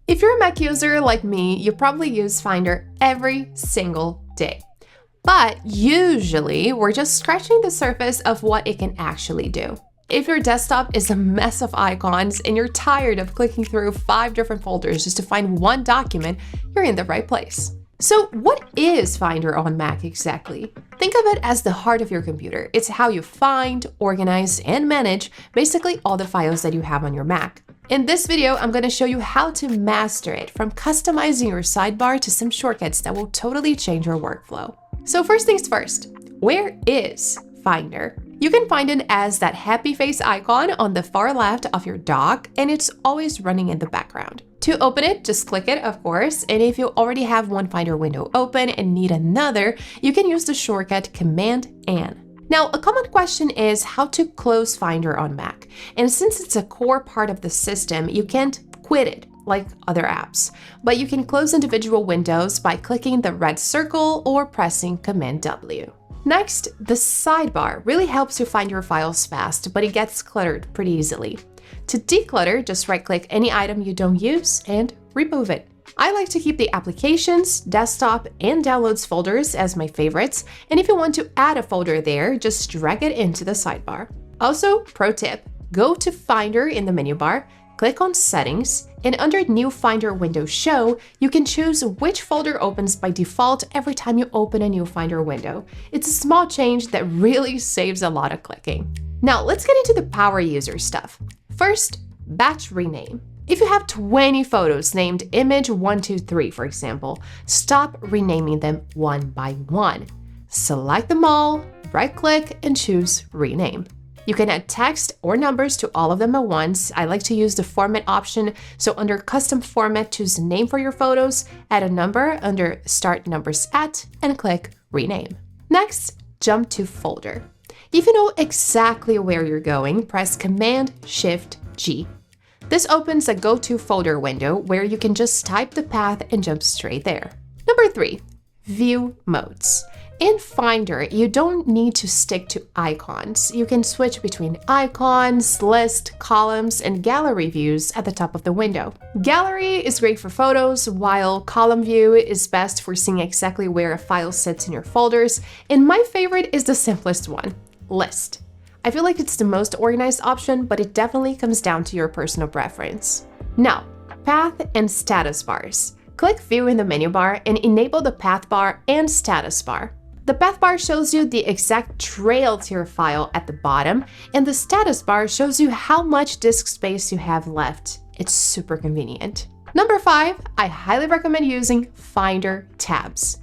If you're a Mac user like me, you probably use Finder every single day. But usually, we're just scratching the surface of what it can actually do. If your desktop is a mess of icons and you're tired of clicking through 5 different folders just to find one document, you're in the right place. So what is Finder on Mac exactly? Think of it as the heart of your computer. It's how you find, organize, and manage basically all the files that you have on your Mac. In this video, I'm going to show you how to master it, from customizing your sidebar to some shortcuts that will totally change your workflow. So first things first, where is Finder? You can find it as that happy face icon on the far left of your dock, and it's always running in the background. To open it, just click it, of course, and if you already have one Finder window open and need another, you can use the shortcut Command-N. Now, a common question is how to close Finder on Mac, and since it's a core part of the system, you can't quit it like other apps, but you can close individual windows by clicking the red circle or pressing Command-W. Next, the sidebar really helps you find your files fast, but it gets cluttered pretty easily. To declutter, just right-click any item you don't use and remove it. I like to keep the applications, desktop, and downloads folders as my favorites, and if you want to add a folder there, just drag it into the sidebar. Also, pro tip, go to Finder in the menu bar, click on Settings, and under New Finder Window Show, you can choose which folder opens by default every time you open a new Finder window. It's a small change that really saves a lot of clicking. Now, let's get into the power user stuff. First, batch rename. If you have 20 photos named Image 123, for example, stop renaming them one by one. Select them all, right-click, and choose Rename. You can add text or numbers to all of them at once. I like to use the format option, so under Custom Format, choose a name for your photos, add a number under Start Numbers At, and click Rename. Next, jump to Folder. If you know exactly where you're going, press Command-Shift-G. This opens a Go To Folder window where you can just type the path and jump straight there. Number 3, View Modes. In Finder, you don't need to stick to icons. You can switch between icons, list, columns, and gallery views at the top of the window. Gallery is great for photos, while column view is best for seeing exactly where a file sits in your folders, and my favorite is the simplest one, list. I feel like it's the most organized option, but it definitely comes down to your personal preference. Now, path and status bars. Click View in the menu bar and enable the path bar and status bar. The path bar shows you the exact trail to your file at the bottom, and the status bar shows you how much disk space you have left. It's super convenient. Number 5, I highly recommend using Finder tabs.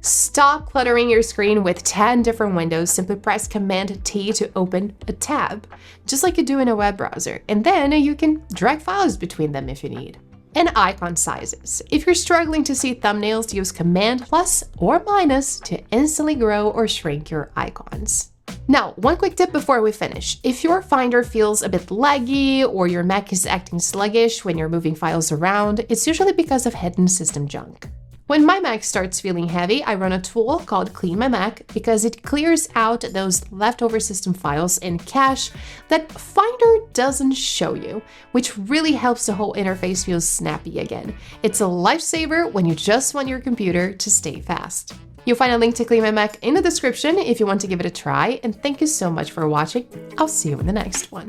Stop cluttering your screen with 10 different windows. Simply press Command-T to open a tab, just like you do in a web browser, and then you can drag files between them if you need. And icon sizes. If you're struggling to see thumbnails, use Command plus or minus to instantly grow or shrink your icons. Now, one quick tip before we finish. If your Finder feels a bit laggy or your Mac is acting sluggish when you're moving files around, it's usually because of hidden system junk. When my Mac starts feeling heavy, I run a tool called CleanMyMac because it clears out those leftover system files in cache that Finder doesn't show you, which really helps the whole interface feel snappy again. It's a lifesaver when you just want your computer to stay fast. You'll find a link to CleanMyMac in the description if you want to give it a try, and thank you so much for watching. I'll see you in the next one.